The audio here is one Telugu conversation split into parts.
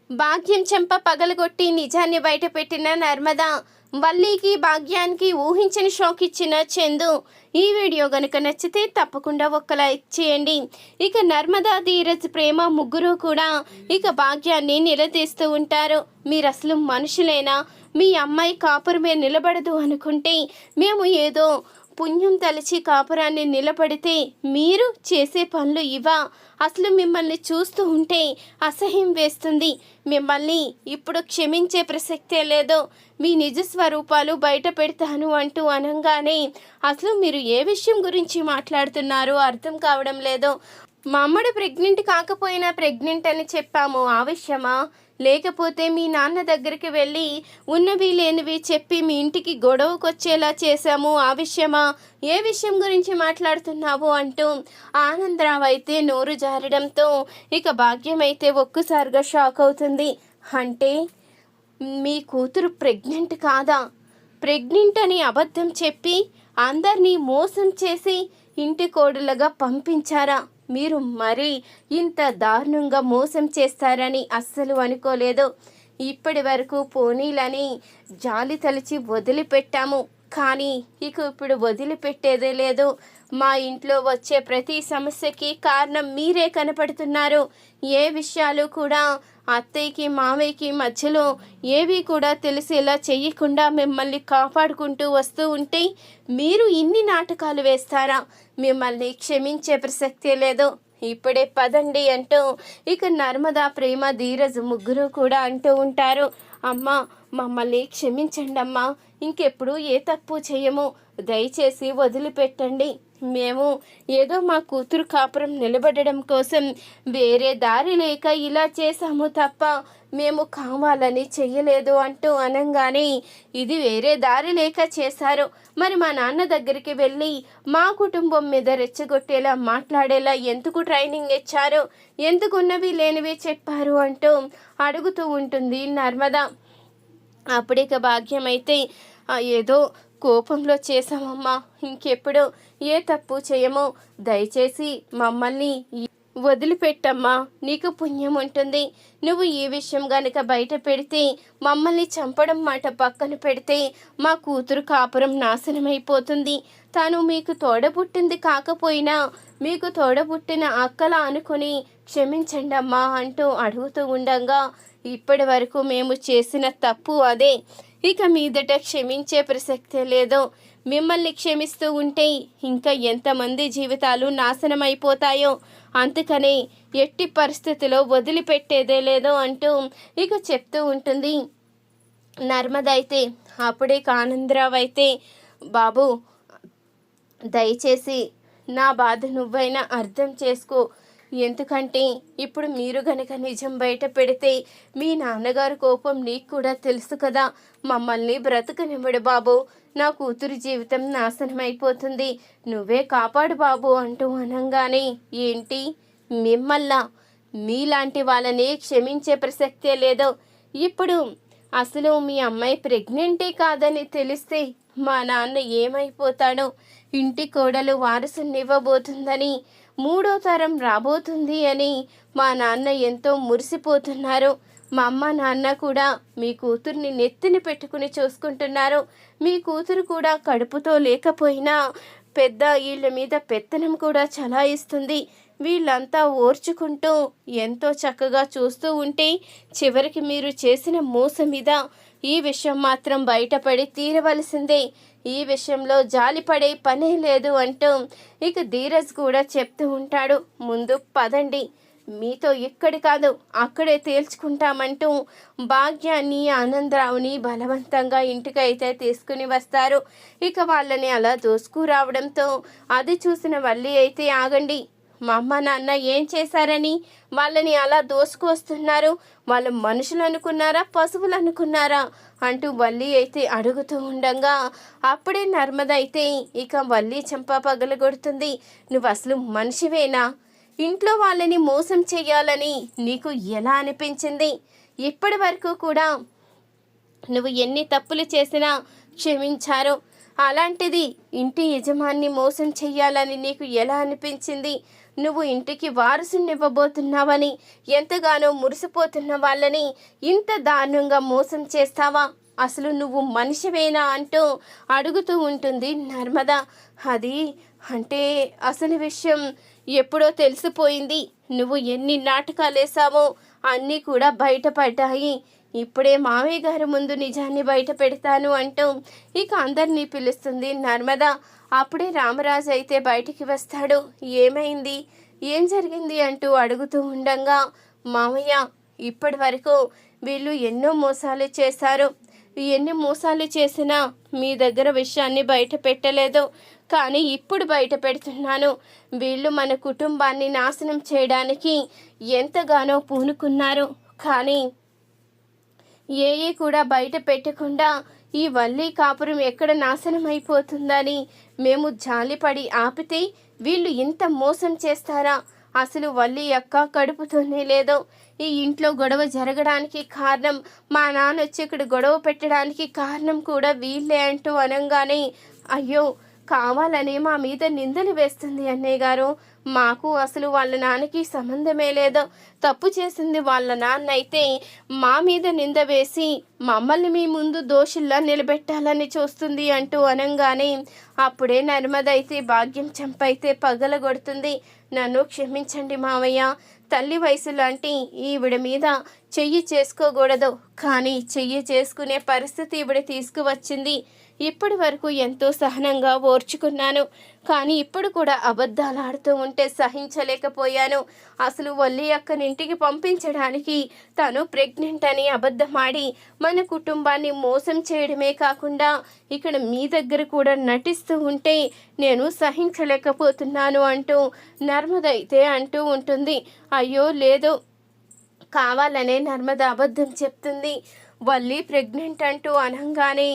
భాగ్యం చెంప పగలగొట్టి నిజాన్ని బయటపెట్టిన నర్మద, వల్లికి భాగ్యానికి ఊహించని షాక్ ఇచ్చిన చందు. ఈ వీడియో గనుక నచ్చితే తప్పకుండా ఒక లైక్ చేయండి. ఇక నర్మద, ధీరజ్, ప్రేమ ముగ్గురు కూడా ఇక భాగ్యాన్ని నిలదీస్తూ ఉంటారు. మీరు అసలు మనుషులేనా? మీ అమ్మాయి కాపురమే నిలబడదు అనుకుంటే మేము ఏదో పుణ్యం తలిచి కాపురాన్ని నిలబడితే మీరు చేసే పనులు ఇవా? అసలు మిమ్మల్ని చూస్తూ ఉంటే అసహ్యం వేస్తుంది. మిమ్మల్ని ఇప్పుడు క్షమించే ప్రసక్తే లేదు. మీ నిజ స్వరూపాలు బయట పెడతాను అంటూ అనగానే అసలు మీరు ఏ విషయం గురించి మాట్లాడుతున్నారో అర్థం కావడం లేదు. మా అమ్మడు ప్రెగ్నెంట్ కాకపోయినా ప్రెగ్నెంట్ అని చెప్పాము, ఆ విషయమా? లేకపోతే మీ నాన్న దగ్గరికి వెళ్ళి ఉన్నవి లేనివి చెప్పి మీ ఇంటికి గొడవకొచ్చేలా చేశాము, ఆ విషయమా? ఏ విషయం గురించి మాట్లాడుతున్నావు అంటూ ఆనందరావు అయితే నోరు జారడంతో ఇక భాగ్యం అయితే ఒక్కసారిగా షాక్ అవుతుంది. అంటే మీ కూతురు ప్రెగ్నెంట్ కాదా? ప్రెగ్నెంట్ అని అబద్ధం చెప్పి అందరినీ మోసం చేసి ఇంటి కోడలుగా పంపించారా? మీరు మరీ ఇంత దారుణంగా మోసం చేస్తారని అస్సలు అనుకోలేదు. ఇప్పటి వరకు పోనీలని జాలి తలిచి వదిలిపెట్టాము, కానీ ఇక ఇప్పుడు వదిలిపెట్టేదే లేదు. మా ఇంట్లో వచ్చే ప్రతి సమస్యకి కారణం మీరే కనపడుతున్నారు. ఏ విషయాలు కూడా అత్తయ్యకి మావయ్యకి మధ్యలో ఏవి కూడా తెలిసేలా చెయ్యకుండా మిమ్మల్ని కాపాడుకుంటూ వస్తూ ఉంటే మీరు ఇన్ని నాటకాలు వేస్తారా? మిమ్మల్ని క్షమించే ప్రసక్తే లేదు. ఇప్పుడే పదండి అంటూ ఇక నర్మదా, ప్రేమ, ధీరజ్ ముగ్గురు కూడా అంటూ ఉంటారు. అమ్మ, మమ్మల్ని క్షమించండి అమ్మా, ఇంకెప్పుడు ఏ తప్పు చేయము, దయచేసి వదిలిపెట్టండి. మేము ఏదో మా కూతురు కాపురం నిలబడడం కోసం వేరే దారి లేక ఇలా చేశాము తప్ప మేము కావాలని చెయ్యలేదు అంటూ అనగానే ఇది వేరే దారి లేక చేశారు, మరి మా నాన్న దగ్గరికి వెళ్ళి మా కుటుంబం మీద రెచ్చగొట్టేలా మాట్లాడేలా ఎందుకు ట్రైనింగ్ ఇచ్చారు, ఎందుకు ఉన్నవి లేనివి చెప్పారు అంటూ అడుగుతూ ఉంటుంది నర్మద. అప్పుడిక భాగ్యం అయితే ఏదో కోపంలో చేశామమ్మా, ఇంకెప్పుడు ఏ తప్పు చేయమో, దయచేసి మమ్మల్ని వదిలిపెట్టమ్మా, నీకు పుణ్యం ఉంటుంది. నువ్వు ఈ విషయం గనుక బయట పెడితే మమ్మల్ని చంపడం మాట పక్కన పెడితే మా కూతురు కాపురం నాశనమైపోతుంది. తాను మీకు తోడబుట్టింది కాకపోయినా మీకు తోడబుట్టిన అక్కలా అనుకుని క్షమించండి అమ్మా అంటూ అడుగుతూ ఉండగా ఇప్పటి వరకు మేము చేసిన తప్పు అదే, ఇక మీదట క్షమించే ప్రసక్తే లేదు. మిమ్మల్ని క్షమిస్తూ ఉంటే ఇంకా ఎంతమంది జీవితాలు నాశనమైపోతాయో, అందుకనే ఎట్టి పరిస్థితిలో వదిలిపెట్టేదే లేదో అంటూ ఇక చెప్తూ ఉంటుంది నర్మద అయితే. అప్పుడే ఆనందరావు అయితే, బాబు దయచేసి నా బాధ నువ్వైనా అర్థం చేసుకో, ఎందుకంటే ఇప్పుడు మీరు గనక నిజం బయట పెడితే మీ నాన్నగారు కోపం నీకు కూడా తెలుసు కదా. మమ్మల్ని బ్రతకనివ్వడు బాబు, నా కూతురు జీవితం నాశనం అయిపోతుంది, నువ్వే కాపాడు బాబు అంటూ అనగానే ఏంటి మిమ్మల్లా? మీలాంటి వాళ్ళని క్షమించే ప్రసక్తే లేదు. ఇప్పుడు అసలు మీ అమ్మాయి ప్రెగ్నెంటే కాదని తెలిస్తే మా నాన్న ఏమైపోతాడో, ఇంటి కోడలు వారసునివ్వబోతుందని, మూడో తరం రాబోతుంది అని మా నాన్న ఎంతో మురిసిపోతున్నారు. మా అమ్మ నాన్న కూడా మీ కూతుర్ని నెత్తిన పెట్టుకుని చూసుకుంటున్నారు. మీ కూతురు కూడా కడుపుతో లేకపోయినా పెద్ద వీళ్ళ మీద పెత్తనం కూడా చలాయిస్తుంది. వీళ్ళంతా ఓర్చుకుంటూ ఎంతో చక్కగా చూస్తూ ఉంటే చివరికి మీరు చేసిన మోసం మీద ఈ విషయం మాత్రం బయటపడి తీరవలసిందే. ఈ విషయంలో జాలిపడే పనే లేదు అంటూ ఇక ధీరజ్ కూడా చెప్తూ ఉంటాడు. ముందు పదండి, మీతో ఇక్కడి కాదు అక్కడే తేల్చుకుంటామంటూ భాగ్యాన్ని, ఆనందరావుని బలవంతంగా ఇంటికైతే తీసుకుని వస్తారు. ఇక వాళ్ళని అలా దోసుకురావడంతో అది చూసిన వల్లి అయితే, ఆగండి, మా అమ్మ నాన్న ఏం చేశారని వాళ్ళని అలా దోసుకొస్తున్నారు? వాళ్ళు మనుషులు అనుకున్నారా, పశువులు అనుకున్నారా అంటూ వల్లి అయితే అడుగుతూ ఉండగా అప్పుడే నర్మద అయితే ఇక వల్లి చెంప పగలగొడుతుంది. నువ్వు అసలు మనిషివేనా? ఇంట్లో వాళ్ళని మోసం చేయాలని నీకు ఎలా అనిపించింది? ఇప్పటి వరకు కూడా నువ్వు ఎన్ని తప్పులు చేసినా క్షమించారు, అలాంటిది ఇంటి యజమాన్ని మోసం చెయ్యాలని నీకు ఎలా అనిపించింది? నువ్వు ఇంటికి వారసునివ్వబోతున్నావని ఎంతగానో మురిసిపోతున్న వాళ్ళని ఇంత దారుణంగా మోసం చేస్తావా? అసలు నువ్వు మనిషివేనా అంటూ అడుగుతూ ఉంటుంది నర్మద. అది అంటే అసలు విషయం ఎప్పుడో తెలిసిపోయింది. నువ్వు ఎన్ని నాటకాలు వేసావో అన్నీ కూడా బయటపడ్డాయి. ఇప్పుడే మావయ్య గారి ముందు నిజాన్ని బయట పెడతాను అంటూ ఇక అందరినీ పిలుస్తుంది నర్మద. అప్పుడే రామరాజు అయితే బయటికి వస్తాడు. ఏమైంది, ఏం జరిగింది అంటూ అడుగుతూ ఉండగా, మావయ్య ఇప్పటి వరకు వీళ్ళు ఎన్నో మోసాలు చేశారు. ఎన్ని మోసాలు చేసినా మీ దగ్గర విషయాన్ని బయట పెట్టలేదు. కానీ ఇప్పుడు బయట పెడుతున్నాను. వీళ్ళు మన కుటుంబాన్ని నాశనం చేయడానికి ఎంతగానో పూనుకున్నారు. కానీ ఏ కూడా బయట పెట్టకుండా ఈ వల్లి కాపురం ఎక్కడ నాశనం అయిపోతుందని మేము జాలిపడి ఆపితే వీళ్ళు ఇంత మోసం చేస్తారా? అసలు వల్లి అక్క కడుపుతోనే లేదో. ఈ ఇంట్లో గొడవ జరగడానికి కారణం మా నాన్న వచ్చి ఇక్కడ గొడవ పెట్టడానికి కారణం కూడా వీళ్ళే అంటూ అనగానే, అయ్యో కావాలని మా మీద నిందలు వేస్తుంది అన్నయ్య గారు. మాకు అసలు వాళ్ళ నాన్నకి సంబంధమే లేదు. తప్పు చేసింది వాళ్ళ నాన్న అయితే మా మీద నింద వేసి మమ్మల్ని మీ ముందు దోషుల్లా నిలబెట్టాలని చూస్తుంది అంటూ అనగానే, అప్పుడే నర్మద అయితే భాగ్యం చంపైతే పగలగొడుతుంది. నన్ను క్షమించండి మావయ్య. తల్లి వయసు లాంటి ఈవిడ మీద చెయ్యి చేసుకోకూడదు, కానీ చెయ్యి చేసుకునే పరిస్థితి ఈవిడ తీసుకువచ్చింది. ఇప్పటి వరకు ఎంతో సహనంగా ఓర్చుకున్నాను, కానీ ఇప్పుడు కూడా అబద్ధాలు ఆడుతూ ఉంటే సహించలేకపోయాను. అసలు వల్లి అక్కని ఇంటికి పంపించడానికి తను ప్రెగ్నెంట్ అని అబద్ధమాడి మన కుటుంబాన్ని మోసం చేయడమే కాకుండా ఇక్కడ మీ దగ్గర కూడా నటిస్తూ ఉంటే నేను సహించలేకపోతున్నాను అంటూ నర్మద అయితే అంటూ ఉంటుంది. అయ్యో లేదు, కావాలనే నర్మద అబద్ధం చెప్తుంది. వల్లి ప్రెగ్నెంట్ అంటూ అనగానే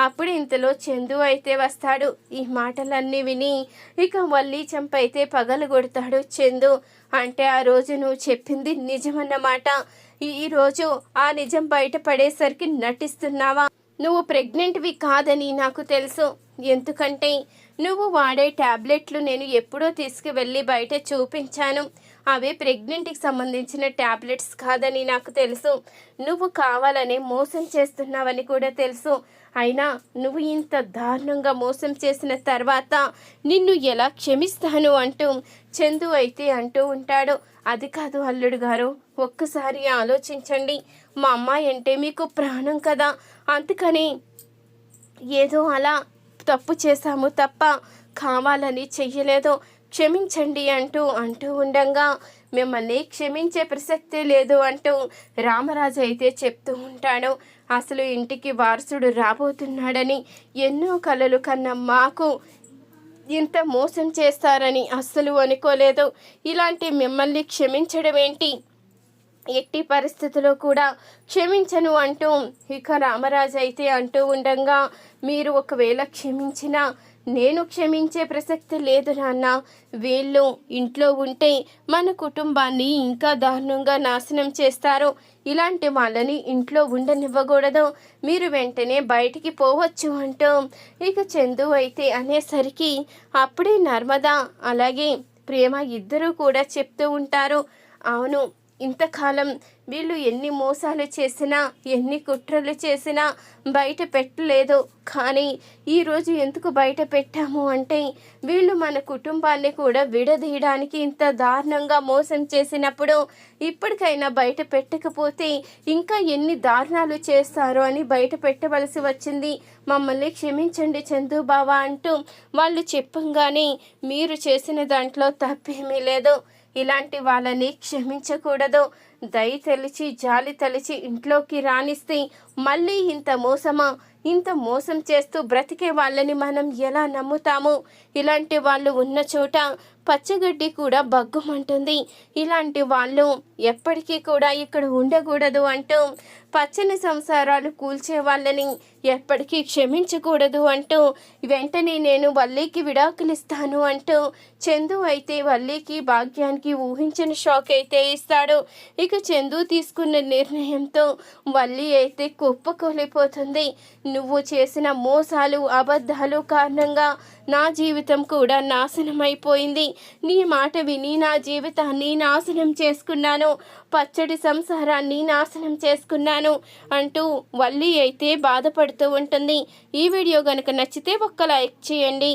అప్పుడు ఇంతలో చందు అయితే వస్తాడు. ఈ మాటలన్నీ విని ఇక వల్లి చంపైతే పగలు కొడతాడు చందు. అంటే ఆ రోజు నువ్వు చెప్పింది నిజమన్నమాట. ఈరోజు ఆ నిజం బయటపడేసరికి నటిస్తున్నావా? నువ్వు ప్రెగ్నెంట్వి కాదని నాకు తెలుసు. ఎందుకంటే నువ్వు వాడే ట్యాబ్లెట్లు నేను ఎప్పుడో తీసుకువెళ్ళి బయట చూపించాను. అవి ప్రెగ్నెంట్కి సంబంధించిన ట్యాబ్లెట్స్ కాదని నాకు తెలుసు. నువ్వు కావాలని మోసం చేస్తున్నావని కూడా తెలుసు. అయినా నువ్వు ఇంత దారుణంగా మోసం చేసిన తర్వాత నిన్ను ఎలా క్షమిస్తాను అంటూ చందు అయితే అంటూ ఉంటాడు. అది కాదు అల్లుడు గారు, ఒక్కసారి ఆలోచించండి. మా అమ్మాయి అంటే మీకు ప్రాణం కదా, అందుకని ఏదో అలా తప్పు చేశాము తప్ప కావాలని చెయ్యలేదు, క్షమించండి అంటూ ఉండగా మిమ్మల్ని క్షమించే ప్రసక్తే లేదు అంటూ రామరాజు అయితే చెప్తూ ఉంటాడు. అసలు ఇంటికి వారసుడు రాబోతున్నాడని ఎన్నో కలలు కన్న మాకు ఇంత మోసం చేస్తారని అస్సలు అనుకోలేదు. ఇలాంటి మిమ్మల్ని క్షమించడం ఏంటి, ఎట్టి పరిస్థితుల్లో కూడా క్షమించను అంటూ ఇక రామరాజు అయితే అంటూ ఉండగా, మీరు ఒకవేళ క్షమించినా నేను క్షమించే ప్రసక్తి లేదు నాన్న. వీళ్ళు ఇంట్లో ఉంటే మన కుటుంబాన్ని ఇంకా దారుణంగా నాశనం చేస్తారు. ఇలాంటి వాళ్ళని ఇంట్లో ఉండనివ్వకూడదు. మీరు వెంటనే బయటికి పోవచ్చు అంటూ ఇక చందు అయితే అనేసరికి అప్పుడే నర్మద అలాగే ప్రేమ ఇద్దరూ కూడా చెప్తూ ఉంటారు. అవును, ఇంతకాలం వీళ్ళు ఎన్ని మోసాలు చేసినా ఎన్ని కుట్రలు చేసినా బయట పెట్టలేదు. కానీ ఈరోజు ఎందుకు బయట పెట్టాము అంటే వీళ్ళు మన కుటుంబాన్ని కూడా విడదీయడానికి ఇంత దారుణంగా మోసం చేసినప్పుడు ఇప్పటికైనా బయట పెట్టకపోతే ఇంకా ఎన్ని దారుణాలు చేస్తారో అని బయట పెట్టవలసి వచ్చింది. మమ్మల్ని క్షమించండి చందు బావా అంటూ వాళ్ళు చెప్పంగానే, మీరు చేసిన దాంట్లో తప్పేమీ లేదు. ఇలాంటి వాళ్ళని క్షమించకూడదు. దయ తెలిచి జాలి తలిచి ఇంట్లోకి రానిస్తే మళ్ళీ ఇంత మోసమా? ఇంత మోసం చేస్తూ బ్రతికే వాళ్ళని మనం ఎలా నమ్ముతాము? ఇలాంటి వాళ్ళు ఉన్న చోట పచ్చగడ్డి కూడా బగ్గుమంటుంది. ఇలాంటి వాళ్ళు ఎప్పటికీ కూడా ఇక్కడ ఉండకూడదు అంటూ పచ్చని సంసారాలు కూల్చే వాళ్ళని ఎప్పటికీ క్షమించకూడదు అంటూ వెంటనే నేను వల్లికి విడాకులు ఇస్తాను అంటూ చందు అయితే వల్లికి భాగ్యానికి ఊహించని షాక్ అయితే ఇస్తాడు. ఇక ఇక చందు తీసుకున్న నిర్ణయంతో వల్లి అయితే కుప్పకూలిపోతుంది. నువ్వు చేసిన మోసాలు అబద్ధాలు కారణంగా నా జీవితం కూడా నాశనమైపోయింది. నీ మాట విని నా జీవితాన్ని నాశనం చేసుకున్నాను, పచ్చడి సంసారాన్ని నాశనం చేసుకున్నాను అంటూ వల్లి అయితే బాధపడుతూ ఉంటుంది. ఈ వీడియో కనుక నచ్చితే ఒక్క లైక్ చేయండి.